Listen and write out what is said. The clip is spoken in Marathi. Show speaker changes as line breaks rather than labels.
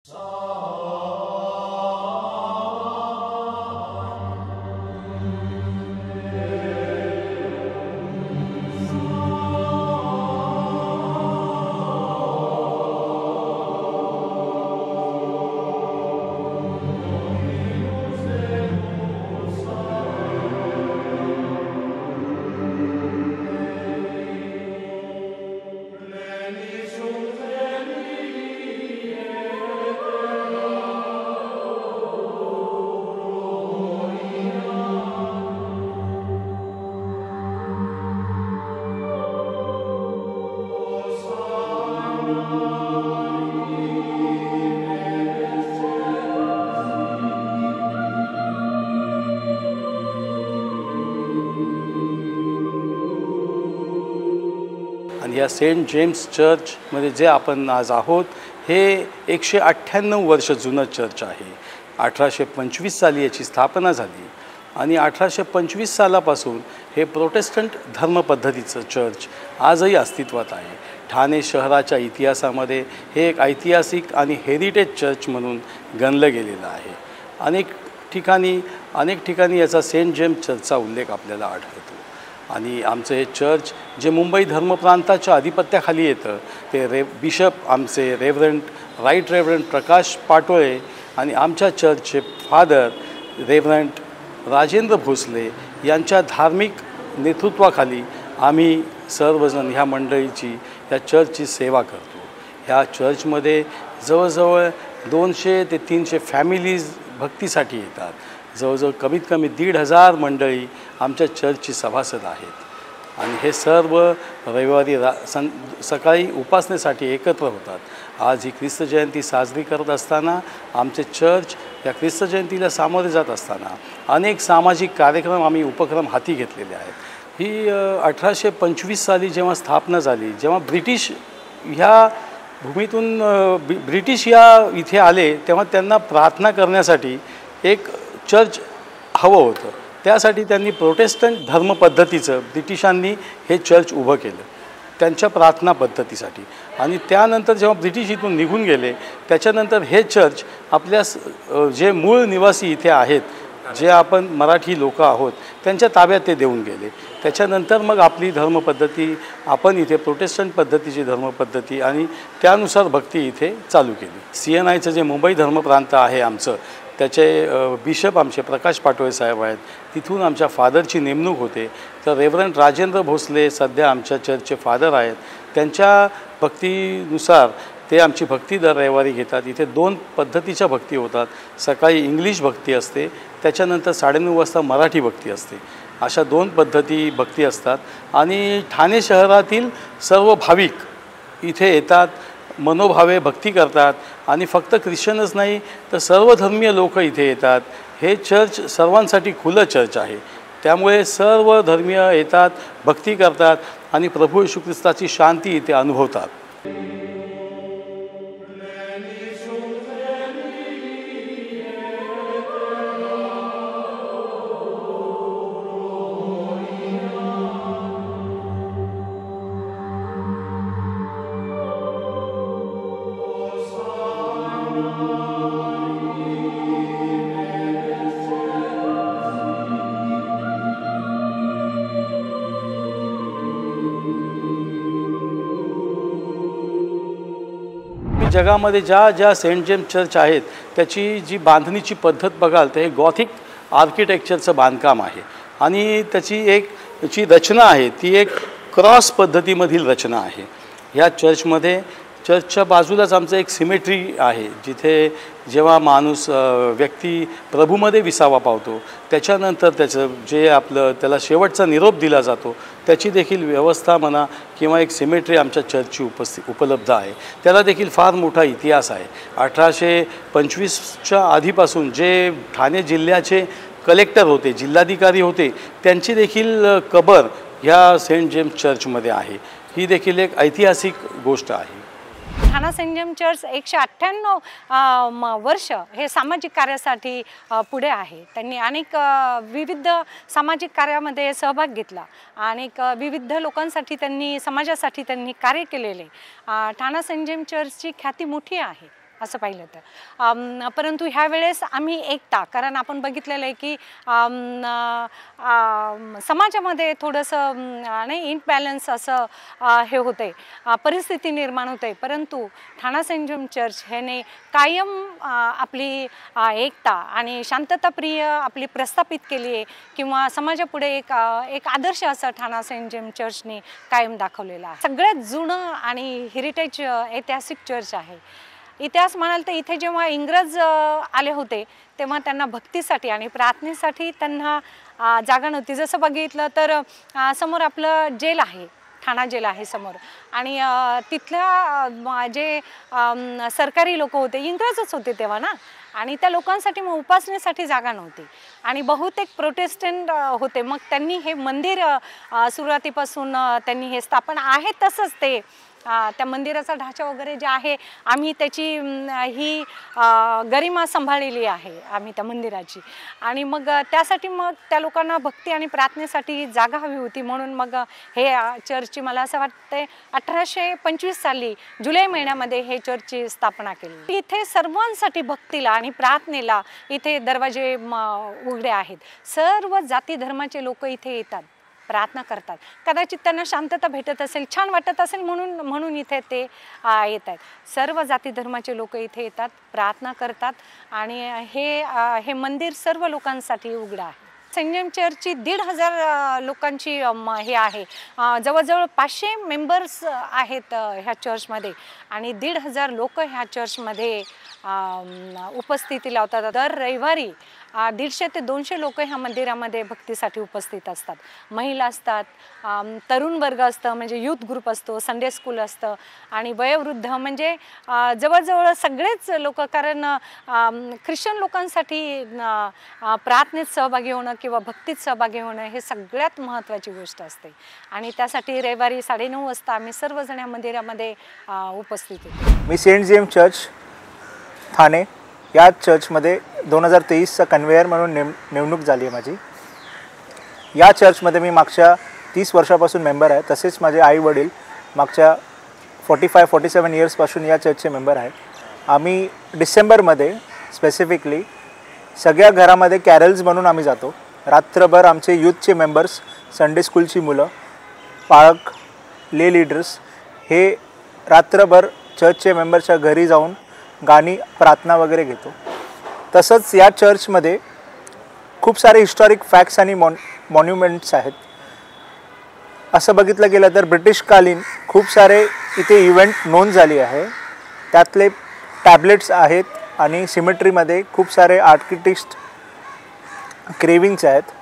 आणि या सेंट जेम्स चर्चमध्ये जे आपण आज आहोत हे 198 वर्ष जुनं चर्च आहे। 1825 साली याची स्थापना झाली आणि 1825 सालापासून हे प्रोटेस्टंट धर्मपद्धतीचं चर्च आजही अस्तित्वात आहे। ठाणे शहराच्या इतिहासामध्ये हे एक ऐतिहासिक आणि हेरिटेज चर्च म्हणून गणलं गेलेलं आहे। अनेक ठिकाणी याचा सेंट जेम्स चर्चचा उल्लेख आपल्याला आढळतो। आणि आमचं हे चर्च जे मुंबई धर्मप्रांताच्या अधिपत्याखाली येतं ते बिशप आमचे राईट रेव्हरंड प्रकाश पाटोळे आणि आमच्या चर्चचे फादर रेव्हरंड राजेंद्र भोसले यांच्या धार्मिक नेतृत्वाखाली आम्ही सर्वजण ह्या मंडळीची या चर्चची सेवा करतो। ह्या चर्चमध्ये जवळजवळ 200 ते 300 फॅमिलीज भक्तीसाठी येतात। जवळजवळ कमीत कमी 1,500 मंडळी आमच्या चर्चची सभासद आहेत आणि हे सर्व रविवारी सकाळी उपासनेसाठी एकत्र होतात। आज ही ख्रिस्त जयंती साजरी करत असताना आमचे चर्च या ख्रिस्त जयंतीला सामोरे जात असताना अनेक सामाजिक कार्यक्रम उपक्रम हाती घेतलेले आहेत। ही 1825 साली जेव्हा स्थापना झाली, जेव्हा ब्रिटिश ह्या भूमीतून ब्रिटिश इथे आले तेव्हा त्यांना प्रार्थना करण्यासाठी एक चर्च हवं होतं। त्यासाठी त्यांनी प्रोटेस्टंट धर्मपद्धतीचं ब्रिटिशांनी हे चर्च उभं केलं त्यांच्या प्रार्थना पद्धतीसाठी। आणि त्यानंतर जेव्हा ब्रिटिश इथून निघून गेले त्याच्यानंतर हे चर्च आपल्या जे मूळ निवासी इथे आहेत, जे आपण मराठी लोक आहोत, त्यांच्या ताब्यात ते देऊन गेले। त्याच्यानंतर मग आपली धर्मपद्धती आपण इथे प्रोटेस्टंट पद्धतीची धर्मपद्धती आणि त्यानुसार भक्ती इथे चालू केली। CNIचं जे मुंबई धर्मप्रांत आहे आमचं, त्याचे बिशप आमचे प्रकाश पाटोळे साहेब आहेत। तिथून आमच्या फादरची नेमणूक होते। तर रेव्हरंड राजेंद्र भोसले सध्या आमच्या चर्चचे फादर आहेत। त्यांच्या भक्तीनुसार ते आमची भक्ती दर रविवारी घेतात। इथे 2 पद्धतीच्या भक्ती होतात। सकाळी इंग्लिश भक्ती असते, त्याच्यानंतर 9:30 वाजता मराठी भक्ती असते। अशा 2 पद्धती भक्ती असतात आणि ठाणे शहरातील सर्व भाविक इथे येतात, मनोभावे भक्ती करतात आणि फक्त ख्रिश्चनच नाही तर सर्व धर्मीय लोक इथे येतात। हे चर्च सर्वांसाठी खुलं चर्च आहे, त्यामुळे सर्व धर्मीय येतात, भक्ती करतात आणि प्रभू येशू ख्रिस्ताची शांती इथे अनुभवतात। जगामध्ये ज्या सेंट जेम्स चर्च आहेत त्याची जी बांधणीची पद्धत बघाल तर हे गॉथिक आर्किटेक्चरचं बांधकाम आहे आणि त्याची रचना आहे ती एक क्रॉस पद्धतीमधील रचना आहे। ह्या चर्चच्या बाजूलाच आमचं एक सिमेट्री आहे, जिथे जेव्हा व्यक्ती प्रभूमध्ये विसावा पावतो त्याच्यानंतर त्याला शेवटचा निरोप दिला जातो, त्याची देखील व्यवस्था म्हणा किंवा एक सिमेट्री आमच्या चर्चची उपलब्ध आहे। त्याला देखील फार मोठा इतिहास आहे। 1825च्या आधीपासून जे ठाणे जिल्ह्याचे कलेक्टर होते, जिल्हाधिकारी होते, त्यांची देखील कबर ह्या सेंट जेम्स चर्चमध्ये आहे। ही देखील एक ऐतिहासिक गोष्ट आहे।
ठाणा सेंट जेम्स चर्च 198 वर्ष हे सामाजिक कार्यासाठी पुढे आहे। त्यांनी अनेक विविध सामाजिक कार्यामध्ये सहभाग घेतला, अनेक विविध लोकांसाठी समाजासाठी त्यांनी कार्य केलेले। ठाणा सेंट जेम्स चर्चची ख्याती मोठी आहे। असं पाहिलं तर. परंतु ह्यावेळेस आम्ही एकता, कारण आपण बघितलेलं आहे की समाजामध्ये थोडंसं नाही इनबॅलन्स असं हे होते, परिस्थिती निर्माण होते. परंतु ठाणा सेंट जेम्स चर्च ह्याने कायम आपली एकता आणि शांतताप्रिय आपली प्रस्थापित केली आहे, किंवा समाजापुढे एक आदर्श असं ठाणा सेंट जेम्स चर्चने कायम दाखवलेला आहे. सगळ्यात जुनं आणि हेरिटेज ऐतिहासिक चर्च आहे. इतिहास म्हणाल तर इथे जेव्हा इंग्रज आले होते तेव्हा त्यांना भक्तीसाठी आणि प्रार्थनेसाठी त्यांना जागा नव्हती. जसं बघितलं तर समोर आपलं जेल आहे, ठाणा जेल आहे समोर, आणि तिथल्या जे सरकारी लोक होते इंग्रजच होते तेव्हा ना, आणि त्या लोकांसाठी मग उपासनेसाठी जागा नव्हती आणि बहुतेक प्रोटेस्टंट होते. मग त्यांनी हे मंदिर सुरुवातीपासून त्यांनी हे स्थापन आहे तसंच ते त्या मंदिराचा ढाचा वगैरे जे आहे आम्ही त्याची ही गरिमा सांभाळलेली आहे आम्ही त्या मंदिराची. आणि मग त्यासाठी मग त्या लोकांना भक्ती आणि प्रार्थनेसाठी जागा हवी होती, म्हणून मग हे चर्चची मला असं वाटतं 1825 साली जुलै महिन्यामध्ये हे चर्चची स्थापना केली. इथे सर्वांसाठी भक्तीला आणि प्रार्थनेला इथे दरवाजे उघडे आहेत. सर्व जाती धर्माचे लोक इथे येतात, प्रार्थना करतात. कदाचित त्यांना शांतता भेटत असेल, छान वाटत असेल म्हणून इथे ते येत आहेत. सर्व जाती धर्माचे लोक इथे येतात, प्रार्थना करतात आणि हे मंदिर सर्व लोकांसाठी उघडं आहे. सेंट जेम्स चर्चची 1,500 लोकांची हे आहे. जवळजवळ 500 मेंबर्स आहेत ह्या चर्चमध्ये आणि 1,500 लोक ह्या चर्चमध्ये उपस्थिती लावतात. दर रविवारी 150 ते 200 लोक ह्या मंदिरामध्ये भक्तीसाठी उपस्थित असतात. महिला असतात, तरुण वर्ग असतं म्हणजे यूथ ग्रुप असतो, संडे स्कूल असतं, आणि वयोवृद्ध म्हणजे जवळजवळ सगळेच लोक. कारण ख्रिश्चन लोकांसाठी प्रार्थनेत सहभागी होणं किंवा भक्तीत सहभागी होणं हे सगळ्यात महत्त्वाची गोष्ट असते, आणि त्यासाठी रविवारी 9:30 वाजता आम्ही सर्वजण या मंदिरामध्ये उपस्थित होतो.
मी सेंट जेम्स चर्च ठाणे या चर्चमध्ये 2023चा कन्व्हेयर म्हणून नेमणूक झाली आहे माझी. या चर्चमध्ये मी मागच्या 30 वर्षापासून मेंबर आहे. तसेच माझे आई वडील मागच्या 45-47 इयर्सपासून या चर्चचे मेंबर आहेत. आम्ही डिसेंबरमध्ये स्पेसिफिकली सगळ्या घरामध्ये कॅरल्स म्हणून आम्ही जातो. रात्रभर आमचे यूथचे मेंबर्स, संडे स्कूलची मुलं, पाळक, ले लीडर्स हे रात्रभर चर्चचे मेंबरच्या घरी जाऊन गाणी, प्रार्थना वगैरे घेतो. तसंच या चर्चमध्ये खूप सारे हिस्टॉरिक फॅक्ट्स आणि मॉन्युमेंट्स आहेत. असं बघितलं गेलं तर ब्रिटिशकालीन खूप सारे इथे इव्हेंट नोंद झाली आहे. त्यातले टॅब्लेट्स आहेत आणि सिमेट्रीमध्ये खूप सारे आर्किटेक्ट क्रेविंग्स आहेत.